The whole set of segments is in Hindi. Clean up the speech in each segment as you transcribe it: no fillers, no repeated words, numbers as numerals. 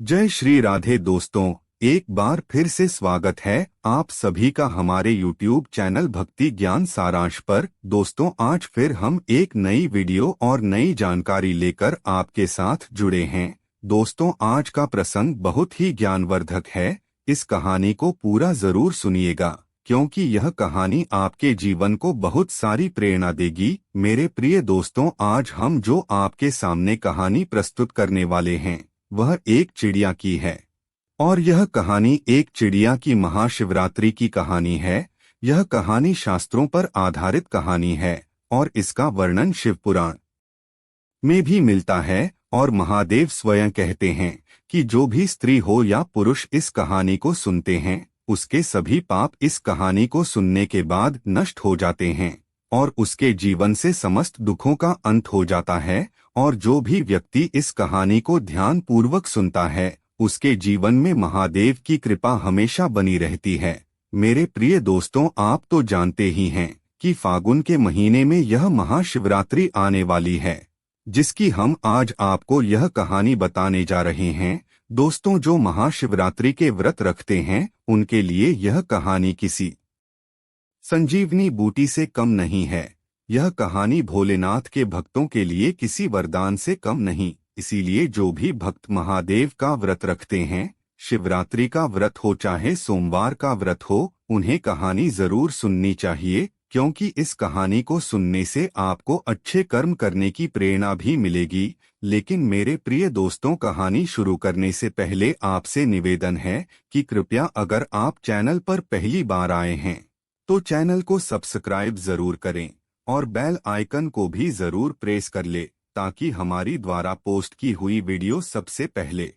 जय श्री राधे दोस्तों, एक बार फिर से स्वागत है आप सभी का हमारे YouTube चैनल भक्ति ज्ञान सारांश पर। दोस्तों, आज फिर हम एक नई वीडियो और नई जानकारी लेकर आपके साथ जुड़े हैं। दोस्तों, आज का प्रसंग बहुत ही ज्ञानवर्धक है। इस कहानी को पूरा जरूर सुनिएगा क्योंकि यह कहानी आपके जीवन को बहुत सारी प्रेरणा देगी। मेरे प्रिय दोस्तों, आज हम जो आपके सामने कहानी प्रस्तुत करने वाले हैं वह एक चिड़िया की है और यह कहानी एक चिड़िया की महाशिवरात्रि की कहानी है। यह कहानी शास्त्रों पर आधारित कहानी है और इसका वर्णन शिव पुराण में भी मिलता है। और महादेव स्वयं कहते हैं कि जो भी स्त्री हो या पुरुष इस कहानी को सुनते हैं उसके सभी पाप इस कहानी को सुनने के बाद नष्ट हो जाते हैं और उसके जीवन से समस्त दुखों का अंत हो जाता है। और जो भी व्यक्ति इस कहानी को ध्यान पूर्वक सुनता है उसके जीवन में महादेव की कृपा हमेशा बनी रहती है। मेरे प्रिय दोस्तों, आप तो जानते ही हैं कि फागुन के महीने में यह महाशिवरात्रि आने वाली है, जिसकी हम आज आपको यह कहानी बताने जा रहे हैं। दोस्तों, जो महाशिवरात्रि के व्रत रखते हैं उनके लिए यह कहानी किसी संजीवनी बूटी से कम नहीं है। यह कहानी भोलेनाथ के भक्तों के लिए किसी वरदान से कम नहीं। इसीलिए जो भी भक्त महादेव का व्रत रखते हैं, शिवरात्रि का व्रत हो चाहे सोमवार का व्रत हो, उन्हें कहानी जरूर सुननी चाहिए क्योंकि इस कहानी को सुनने से आपको अच्छे कर्म करने की प्रेरणा भी मिलेगी। लेकिन मेरे प्रिय दोस्तों, कहानी शुरू करने से पहले आपसे निवेदन है कि कृपया अगर आप चैनल पर पहली बार आए हैं तो चैनल को सब्सक्राइब जरूर करें और बेल आइकन को भी जरूर प्रेस कर ले ताकि हमारी द्वारा पोस्ट की हुई वीडियो सबसे पहले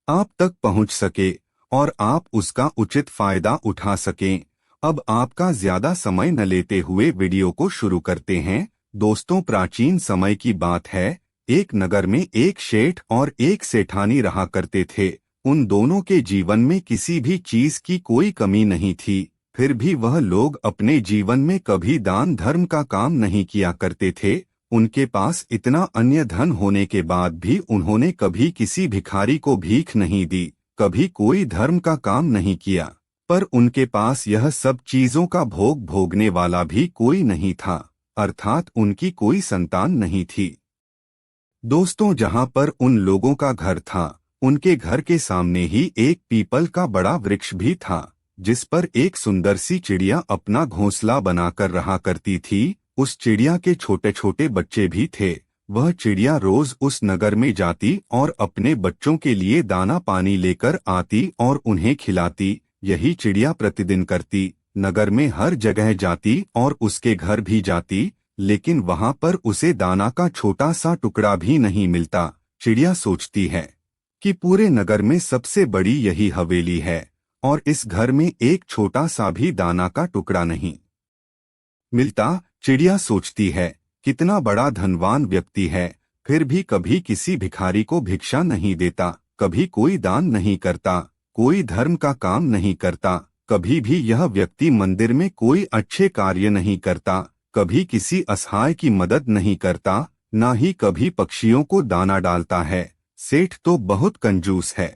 आप तक पहुंच सके और आप उसका उचित फायदा उठा सकें। अब आपका ज्यादा समय न लेते हुए वीडियो को शुरू करते हैं। दोस्तों, प्राचीन समय की बात है। एक नगर में एक शेठ और एक सेठानी रहा करते थे। उन दोनों के जीवन में किसी भी चीज की कोई कमी नहीं थी, फिर भी वह लोग अपने जीवन में कभी दान धर्म का काम नहीं किया करते थे। उनके पास इतना अन्य धन होने के बाद भी उन्होंने कभी किसी भिखारी को भीख नहीं दी, कभी कोई धर्म का काम नहीं किया। पर उनके पास यह सब चीजों का भोग भोगने वाला भी कोई नहीं था, अर्थात उनकी कोई संतान नहीं थी। दोस्तों, जहां पर उन लोगों का घर था, उनके घर के सामने ही एक पीपल का बड़ा वृक्ष भी था जिस पर एक सुंदर सी चिड़िया अपना घोंसला बनाकर रहा करती थी। उस चिड़िया के छोटे छोटे बच्चे भी थे। वह चिड़िया रोज उस नगर में जाती और अपने बच्चों के लिए दाना पानी लेकर आती और उन्हें खिलाती। यही चिड़िया प्रतिदिन करती। नगर में हर जगह जाती और उसके घर भी जाती, लेकिन वहां पर उसे दाना का छोटा सा टुकड़ा भी नहीं मिलता। चिड़िया सोचती है कि पूरे नगर में सबसे बड़ी यही हवेली है और इस घर में एक छोटा सा भी दाना का टुकड़ा नहीं मिलता। चिड़िया सोचती है, कितना बड़ा धनवान व्यक्ति है, फिर भी कभी किसी भिखारी को भिक्षा नहीं देता, कभी कोई दान नहीं करता, कोई धर्म का काम नहीं करता, कभी भी यह व्यक्ति मंदिर में कोई अच्छे कार्य नहीं करता, कभी किसी असहाय की मदद नहीं करता, ना ही कभी पक्षियों को दाना डालता है। सेठ तो बहुत कंजूस है।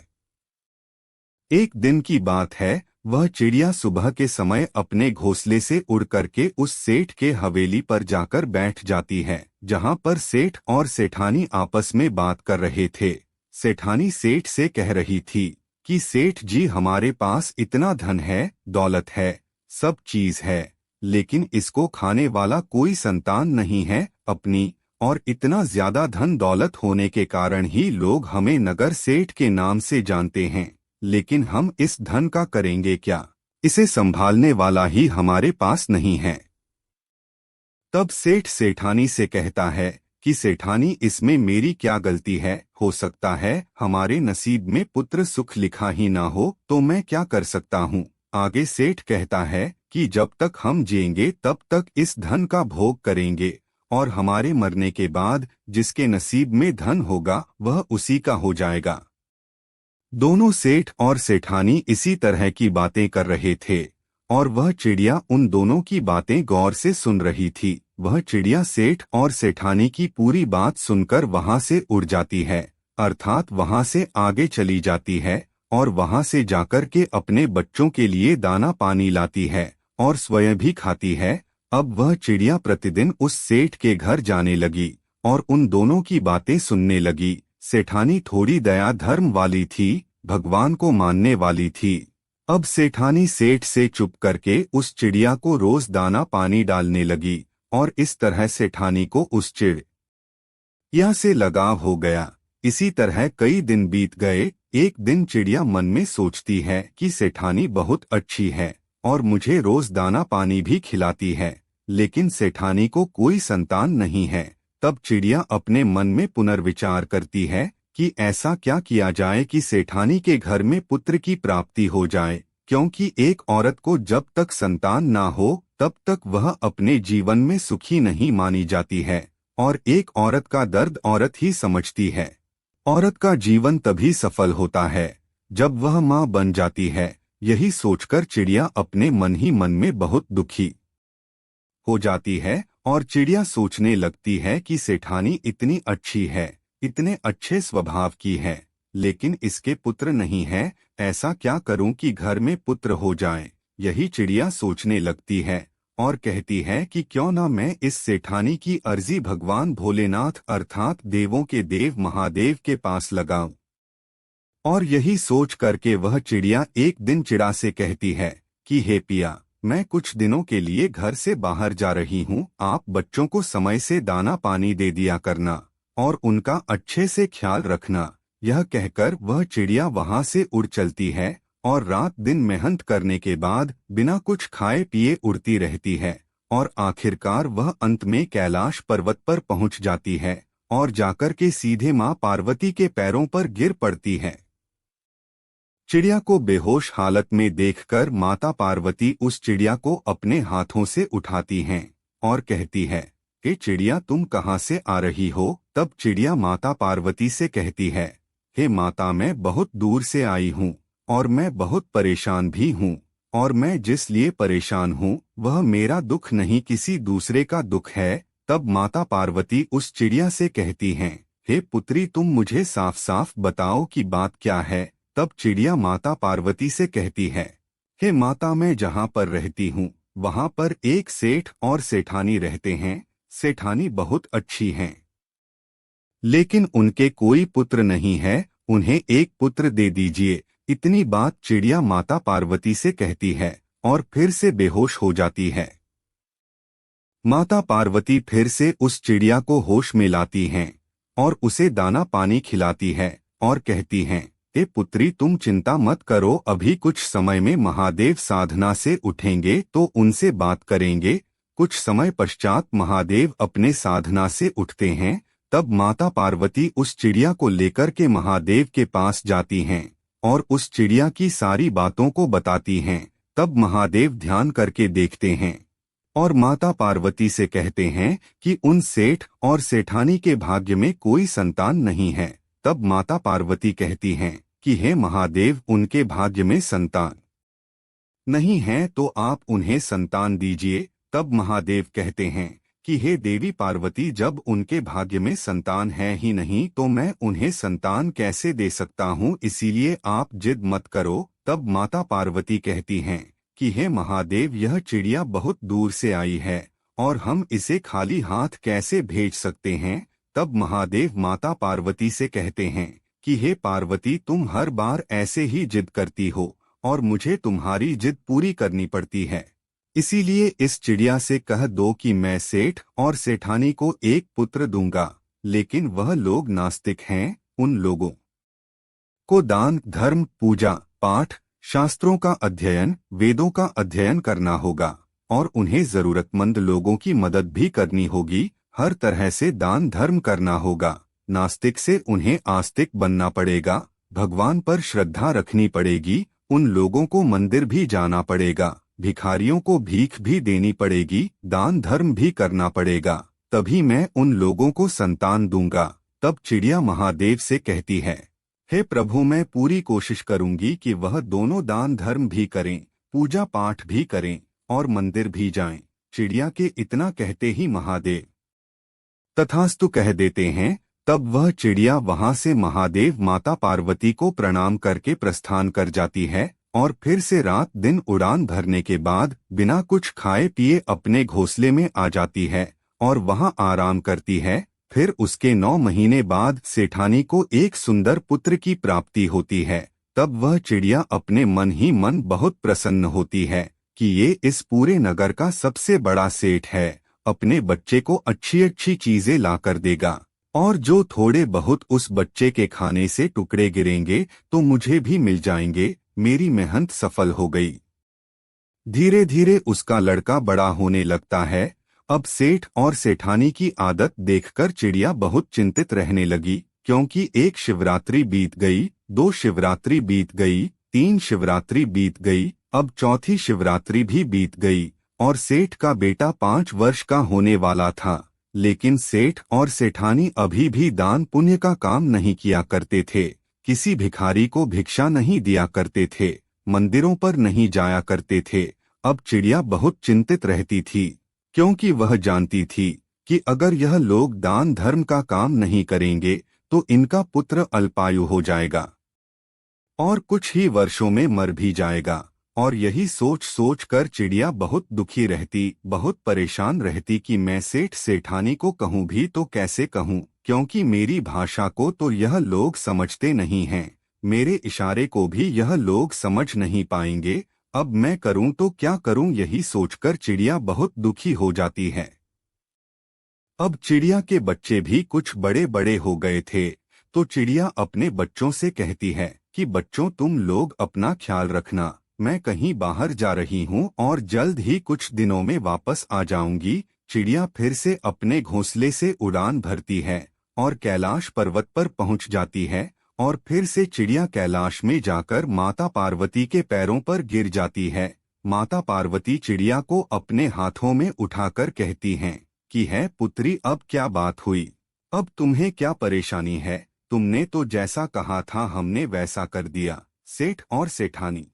एक दिन की बात है, वह चिड़िया सुबह के समय अपने घोंसले से उड़ करके उस सेठ के हवेली पर जाकर बैठ जाती है, जहां पर सेठ और सेठानी आपस में बात कर रहे थे। सेठानी सेठ से कह रही थी कि सेठ जी, हमारे पास इतना धन है, दौलत है, सब चीज है, लेकिन इसको खाने वाला कोई संतान नहीं है अपनी। और इतना ज्यादा धन दौलत होने के कारण ही लोग हमें नगर सेठ के नाम से जानते हैं, लेकिन हम इस धन का करेंगे क्या? इसे संभालने वाला ही हमारे पास नहीं है। तब सेठ सेठानी से कहता है कि सेठानी, इसमें मेरी क्या गलती है? हो सकता है हमारे नसीब में पुत्र सुख लिखा ही ना हो, तो मैं क्या कर सकता हूँ? आगे सेठ कहता है कि जब तक हम जिएंगे तब तक इस धन का भोग करेंगे और हमारे मरने के बाद जिसके नसीब में धन होगा वह उसी का हो जाएगा। दोनों सेठ और सेठानी इसी तरह की बातें कर रहे थे और वह चिड़िया उन दोनों की बातें गौर से सुन रही थी। वह चिड़िया सेठ और सेठानी की पूरी बात सुनकर वहां से उड़ जाती है अर्थात वहां से आगे चली जाती है और वहां से जाकर के अपने बच्चों के लिए दाना पानी लाती है और स्वयं भी खाती है। अब वह चिड़िया प्रतिदिन उस सेठ के घर जाने लगी और उन दोनों की बातें सुनने लगी। सेठानी थोड़ी दया धर्म वाली थी, भगवान को मानने वाली थी। अब सेठानी सेठ से चुप करके उस चिड़िया को रोज दाना पानी डालने लगी और इस तरह सेठानी को उस चिड़िया से लगाव हो गया। इसी तरह कई दिन बीत गए। एक दिन चिड़िया मन में सोचती है कि सेठानी बहुत अच्छी है और मुझे रोज दाना पानी भी खिलाती है, लेकिन सेठानी को कोई संतान नहीं है। तब चिड़िया अपने मन में पुनर्विचार करती है कि ऐसा क्या किया जाए कि सेठानी के घर में पुत्र की प्राप्ति हो जाए, क्योंकि एक औरत को जब तक संतान ना हो तब तक वह अपने जीवन में सुखी नहीं मानी जाती है और एक औरत का दर्द औरत ही समझती है। औरत का जीवन तभी सफल होता है जब वह मां बन जाती है। यही सोचकर चिड़िया अपने मन ही मन में बहुत दुखी हो जाती है और चिड़िया सोचने लगती है कि सेठानी इतनी अच्छी है, इतने अच्छे स्वभाव की है, लेकिन इसके पुत्र नहीं है। ऐसा क्या करूं कि घर में पुत्र हो जाए। यही चिड़िया सोचने लगती है और कहती है कि क्यों ना मैं इस सेठानी की अर्जी भगवान भोलेनाथ अर्थात देवों के देव महादेव के पास लगाऊं। और यही सोच करके वह चिड़िया एक दिन चिड़ा से कहती है कि हे पिया, मैं कुछ दिनों के लिए घर से बाहर जा रही हूँ, आप बच्चों को समय से दाना पानी दे दिया करना और उनका अच्छे से ख्याल रखना। यह कहकर वह चिड़िया वहां से उड़ चलती है और रात दिन मेहनत करने के बाद बिना कुछ खाए पिए उड़ती रहती है और आखिरकार वह अंत में कैलाश पर्वत पर पहुंच जाती है और जाकर के सीधे मां पार्वती के पैरों पर गिर पड़ती है। चिड़िया को बेहोश हालत में देखकर माता पार्वती उस चिड़िया को अपने हाथों से उठाती हैं और कहती है कि चिड़िया तुम कहाँ से आ रही हो। तब चिड़िया माता पार्वती से कहती है, हे माता, मैं बहुत दूर से आई हूँ और मैं बहुत परेशान भी हूँ, और मैं जिस लिए परेशान हूँ वह मेरा दुख नहीं किसी दूसरे का दुख है। तब माता पार्वती उस चिड़िया से कहती हैं, हे पुत्री, तुम मुझे साफ साफ बताओ कि बात क्या है। तब चिड़िया माता पार्वती से कहती है, हे माता, मैं जहाँ पर रहती हूँ वहाँ पर एक सेठ और सेठानी रहते हैं। सेठानी बहुत अच्छी हैं, लेकिन उनके कोई पुत्र नहीं है, उन्हें एक पुत्र दे दीजिए। इतनी बात चिड़िया माता पार्वती से कहती है और फिर से बेहोश हो जाती है। माता पार्वती फिर से उस चिड़िया को होश में लाती हैं और उसे दाना पानी खिलाती है और कहती हैं, ए पुत्री, तुम चिंता मत करो, अभी कुछ समय में महादेव साधना से उठेंगे तो उनसे बात करेंगे। कुछ समय पश्चात महादेव अपने साधना से उठते हैं। तब माता पार्वती उस चिड़िया को लेकर के महादेव के पास जाती हैं और उस चिड़िया की सारी बातों को बताती हैं। तब महादेव ध्यान करके देखते हैं और माता पार्वती से कहते हैं कि उन सेठ और सेठानी के भाग्य में कोई संतान नहीं है। तब माता पार्वती कहती हैं कि हे महादेव, उनके भाग्य में संतान नहीं है तो आप उन्हें संतान दीजिए। तब महादेव कहते हैं कि हे देवी पार्वती, जब उनके भाग्य में संतान है ही नहीं तो मैं उन्हें संतान कैसे दे सकता हूँ, इसीलिए आप जिद मत करो। तब माता पार्वती कहती हैं कि हे महादेव, यह चिड़िया बहुत दूर से आई है और हम इसे खाली हाथ कैसे भेज सकते हैं। तब महादेव माता पार्वती से कहते हैं कि हे पार्वती, तुम हर बार ऐसे ही जिद करती हो और मुझे तुम्हारी जिद पूरी करनी पड़ती है, इसीलिए इस चिड़िया से कह दो कि मैं सेठ और सेठानी को एक पुत्र दूंगा, लेकिन वह लोग नास्तिक हैं। उन लोगों को दान धर्म पूजा पाठ शास्त्रों का अध्ययन वेदों का अध्ययन करना होगा और उन्हें जरूरतमंद लोगों की मदद भी करनी होगी। हर तरह से दान धर्म करना होगा। नास्तिक से उन्हें आस्तिक बनना पड़ेगा, भगवान पर श्रद्धा रखनी पड़ेगी, उन लोगों को मंदिर भी जाना पड़ेगा, भिखारियों को भीख भी देनी पड़ेगी, दान धर्म भी करना पड़ेगा, तभी मैं उन लोगों को संतान दूंगा। तब चिड़िया महादेव से कहती है, हे प्रभु, मैं पूरी कोशिश करूंगी कि वह दोनों दान धर्म भी करें, पूजा पाठ भी करें और मंदिर भी जाएं। चिड़िया के इतना कहते ही महादेव तथास्तु कह देते हैं। तब वह चिड़िया वहां से महादेव माता पार्वती को प्रणाम करके प्रस्थान कर जाती है और फिर से रात दिन उड़ान भरने के बाद बिना कुछ खाए पिए अपने घोंसले में आ जाती है और वहां आराम करती है। फिर उसके 9 महीने बाद सेठानी को एक सुंदर पुत्र की प्राप्ति होती है। तब वह चिड़िया अपने मन ही मन बहुत प्रसन्न होती है कि ये इस पूरे नगर का सबसे बड़ा सेठ है, अपने बच्चे को अच्छी अच्छी चीजें लाकर देगा और जो थोड़े बहुत उस बच्चे के खाने से टुकड़े गिरेंगे तो मुझे भी मिल जाएंगे। मेरी मेहनत सफल हो गई। धीरे धीरे उसका लड़का बड़ा होने लगता है। अब सेठ और सेठानी की आदत देखकर चिड़िया बहुत चिंतित रहने लगी, क्योंकि एक शिवरात्रि बीत गई, 2 शिवरात्रि बीत गई, 3 शिवरात्रि बीत गई, अब चौथी शिवरात्रि भी बीत गई और सेठ का बेटा 5 वर्ष का होने वाला था। लेकिन सेठ और सेठानी अभी भी दान पुण्य का काम नहीं किया करते थे, किसी भिखारी को भिक्षा नहीं दिया करते थे, मंदिरों पर नहीं जाया करते थे। अब चिड़िया बहुत चिंतित रहती थी, क्योंकि वह जानती थी कि अगर यह लोग दान धर्म का काम नहीं करेंगे तो इनका पुत्र अल्पायु हो जाएगा और कुछ ही वर्षों में मर भी जाएगा। और यही सोच सोच कर चिड़िया बहुत दुखी रहती, बहुत परेशान रहती कि मैं सेठ सेठानी को कहूँ भी तो कैसे कहूँ, क्योंकि मेरी भाषा को तो यह लोग समझते नहीं हैं, मेरे इशारे को भी यह लोग समझ नहीं पाएंगे। अब मैं करूँ तो क्या करूँ, यही सोचकर चिड़िया बहुत दुखी हो जाती है। अब चिड़िया के बच्चे भी कुछ बड़े बड़े हो गए थे, तो चिड़िया अपने बच्चों से कहती है कि बच्चों तुम लोग अपना ख्याल रखना, मैं कहीं बाहर जा रही हूँ और जल्द ही कुछ दिनों में वापस आ जाऊंगी। चिड़िया फिर से अपने घोंसले से उड़ान भरती है और कैलाश पर्वत पर पहुँच जाती है और फिर से चिड़िया कैलाश में जाकर माता पार्वती के पैरों पर गिर जाती है। माता पार्वती चिड़िया को अपने हाथों में उठाकर कहती हैं कि है पुत्री, अब क्या बात हुई, अब तुम्हें क्या परेशानी है, तुमने तो जैसा कहा था हमने वैसा कर दिया, सेठ और सेठानी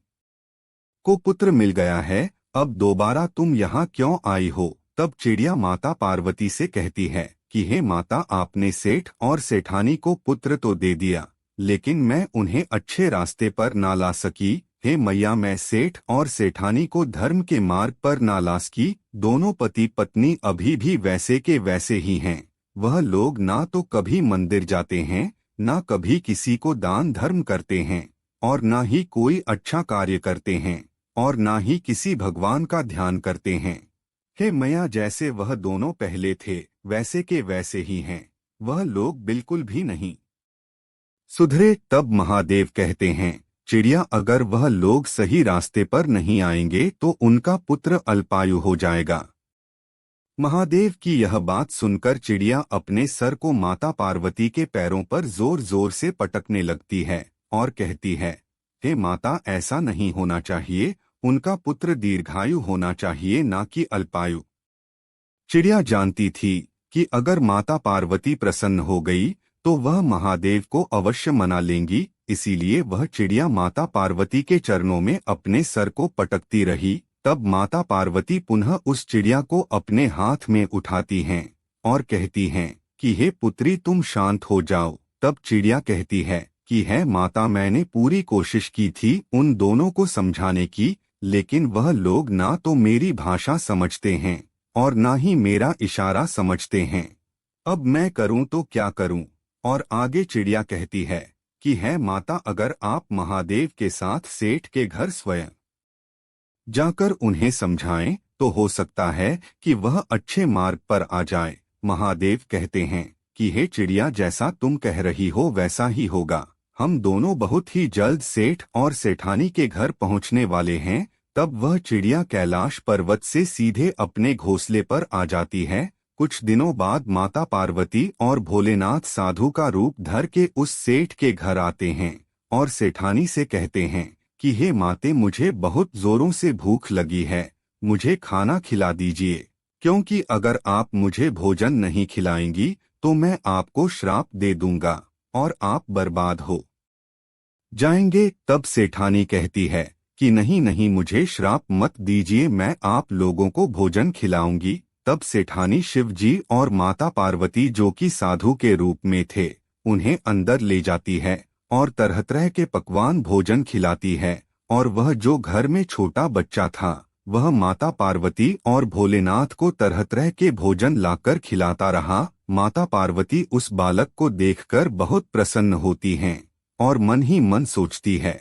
को पुत्र मिल गया है, अब दोबारा तुम यहाँ क्यों आई हो। तब चिड़िया माता पार्वती से कहती है कि हे माता, आपने सेठ और सेठानी को पुत्र तो दे दिया, लेकिन मैं उन्हें अच्छे रास्ते पर ना ला सकी। हे मैया, मैं सेठ और सेठानी को धर्म के मार्ग पर ना ला सकी। दोनों पति पत्नी अभी भी वैसे के वैसे ही हैं। वह लोग ना तो कभी मंदिर जाते हैं, ना कभी किसी को दान धर्म करते हैं और ना ही कोई अच्छा कार्य करते हैं और ना ही किसी भगवान का ध्यान करते हैं। हे मैया, जैसे वह दोनों पहले थे वैसे के वैसे ही हैं, वह लोग बिल्कुल भी नहीं सुधरे। तब महादेव कहते हैं चिड़िया, अगर वह लोग सही रास्ते पर नहीं आएंगे तो उनका पुत्र अल्पायु हो जाएगा। महादेव की यह बात सुनकर चिड़िया अपने सर को माता पार्वती के पैरों पर जोर जोर से पटकने लगती है और कहती है, हे माता, ऐसा नहीं होना चाहिए, उनका पुत्र दीर्घायु होना चाहिए, ना कि अल्पायु। चिड़िया जानती थी कि अगर माता पार्वती प्रसन्न हो गई तो वह महादेव को अवश्य मना लेंगी, इसीलिए वह चिड़िया माता पार्वती के चरणों में अपने सर को पटकती रही। तब माता पार्वती पुनः उस चिड़िया को अपने हाथ में उठाती हैं और कहती हैं कि हे पुत्री, तुम शांत हो जाओ। तब चिड़िया कहती है कि है माता, मैंने पूरी कोशिश की थी उन दोनों को समझाने की, लेकिन वह लोग ना तो मेरी भाषा समझते हैं और ना ही मेरा इशारा समझते हैं। अब मैं करूं तो क्या करूं। और आगे चिड़िया कहती है कि है माता, अगर आप महादेव के साथ सेठ के घर स्वयं जाकर उन्हें समझाएं तो हो सकता है कि वह अच्छे मार्ग पर आ जाए। महादेव कहते हैं कि हे चिड़िया, जैसा तुम कह रही हो वैसा ही होगा। हम दोनों बहुत ही जल्द सेठ और सेठानी के घर पहुंचने वाले हैं। तब वह चिड़िया कैलाश पर्वत से सीधे अपने घोंसले पर आ जाती है। कुछ दिनों बाद माता पार्वती और भोलेनाथ साधु का रूप धर के उस सेठ के घर आते हैं और सेठानी से कहते हैं कि हे माते, मुझे बहुत जोरों से भूख लगी है, मुझे खाना खिला दीजिए, क्योंकि अगर आप मुझे भोजन नहीं खिलाएंगी तो मैं आपको श्राप दे दूंगा और आप बर्बाद हो जाएंगे। तब सेठानी कहती है कि नहीं नहीं, मुझे श्राप मत दीजिए, मैं आप लोगों को भोजन खिलाऊंगी। तब सेठानी शिव जी और माता पार्वती जो कि साधु के रूप में थे उन्हें अंदर ले जाती है और तरह तरह के पकवान भोजन खिलाती है। और वह जो घर में छोटा बच्चा था वह माता पार्वती और भोलेनाथ को तरह तरह के भोजन लाकर खिलाता रहा। माता पार्वती उस बालक को देखकर बहुत प्रसन्न होती हैं और मन ही मन सोचती है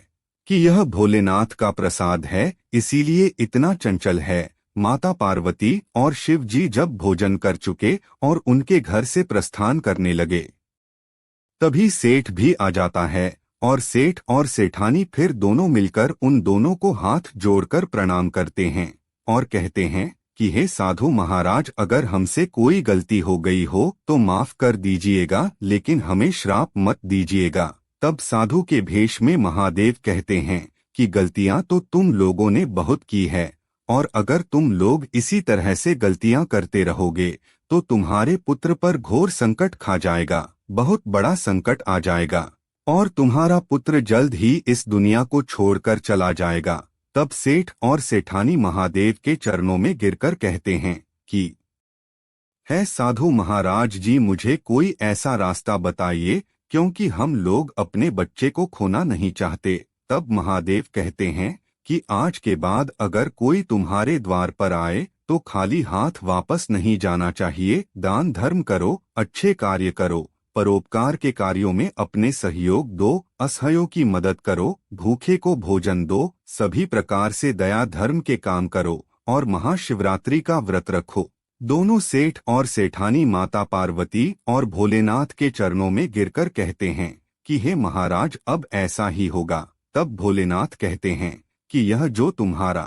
कि यह भोलेनाथ का प्रसाद है, इसीलिए इतना चंचल है। माता पार्वती और शिव जी जब भोजन कर चुके और उनके घर से प्रस्थान करने लगे तभी सेठ भी आ जाता है और सेठ और सेठानी फिर दोनों मिलकर उन दोनों को हाथ जोड़कर प्रणाम करते हैं और कहते हैं कि हे साधु महाराज, अगर हमसे कोई गलती हो गई हो तो माफ कर दीजिएगा, लेकिन हमें श्राप मत दीजिएगा। तब साधु के भेष में महादेव कहते हैं कि गलतियां तो तुम लोगों ने बहुत की है और अगर तुम लोग इसी तरह से गलतियां करते रहोगे तो तुम्हारे पुत्र पर घोर संकट खा जाएगा, बहुत बड़ा संकट आ जाएगा और तुम्हारा पुत्र जल्द ही इस दुनिया को छोड़कर चला जाएगा। तब सेठ और सेठानी महादेव के चरणों में गिरकर कहते हैं कि है साधु महाराज जी, मुझे कोई ऐसा रास्ता बताइए, क्योंकि हम लोग अपने बच्चे को खोना नहीं चाहते। तब महादेव कहते हैं कि आज के बाद अगर कोई तुम्हारे द्वार पर आए तो खाली हाथ वापस नहीं जाना चाहिए। दान धर्म करो, अच्छे कार्य करो, परोपकार के कार्यों में अपने सहयोग दो, असहायों की मदद करो, भूखे को भोजन दो, सभी प्रकार से दया धर्म के काम करो और महाशिवरात्रि का व्रत रखो। दोनों सेठ और सेठानी माता पार्वती और भोलेनाथ के चरणों में गिरकर कहते हैं कि हे महाराज, अब ऐसा ही होगा। तब भोलेनाथ कहते हैं कि यह जो तुम्हारा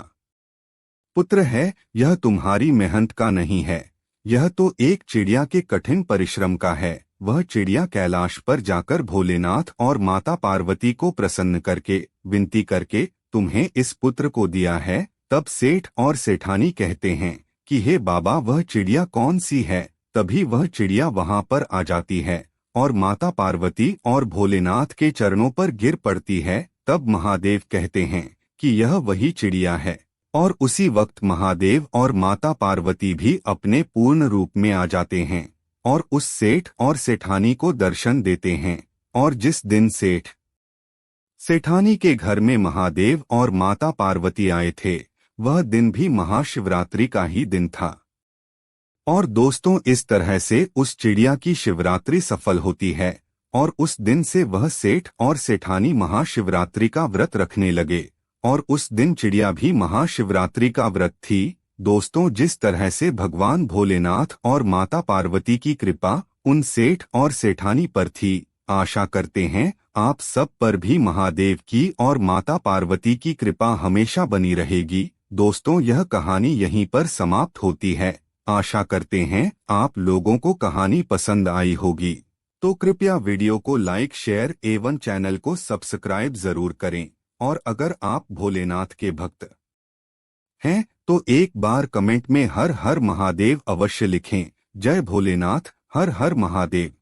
पुत्र है यह तुम्हारी मेहनत का नहीं है, यह तो एक चिड़िया के कठिन परिश्रम का है। वह चिड़िया कैलाश पर जाकर भोलेनाथ और माता पार्वती को प्रसन्न करके विनती करके तुम्हें इस पुत्र को दिया है। तब सेठ और सेठानी कहते हैं कि हे बाबा, वह चिड़िया कौन सी है? तभी वह चिड़िया वहां पर आ जाती है और माता पार्वती और भोलेनाथ के चरणों पर गिर पड़ती है। तब महादेव कहते हैं कि यह वही चिड़िया है और उसी वक्त महादेव और माता पार्वती भी अपने पूर्ण रूप में आ जाते हैं और उस सेठ और सेठानी को दर्शन देते हैं। और जिस दिन सेठ सेठानी के घर में महादेव और माता पार्वती आए थे वह दिन भी महाशिवरात्रि का ही दिन था। और दोस्तों, इस तरह से उस चिड़िया की शिवरात्रि सफल होती है और उस दिन से वह सेठ और सेठानी महाशिवरात्रि का व्रत रखने लगे और उस दिन चिड़िया भी महाशिवरात्रि का व्रत थी। दोस्तों, जिस तरह से भगवान भोलेनाथ और माता पार्वती की कृपा उन सेठ और सेठानी पर थी, आशा करते हैं आप सब पर भी महादेव की और माता पार्वती की कृपा हमेशा बनी रहेगी। दोस्तों, यह कहानी यहीं पर समाप्त होती है। आशा करते हैं आप लोगों को कहानी पसंद आई होगी, तो कृपया वीडियो को लाइक, शेयर एवं चैनल को सब्सक्राइब जरूर करें। और अगर आप भोलेनाथ के भक्त हैं तो एक बार कमेंट में हर हर महादेव अवश्य लिखें। जय भोलेनाथ, हर हर महादेव।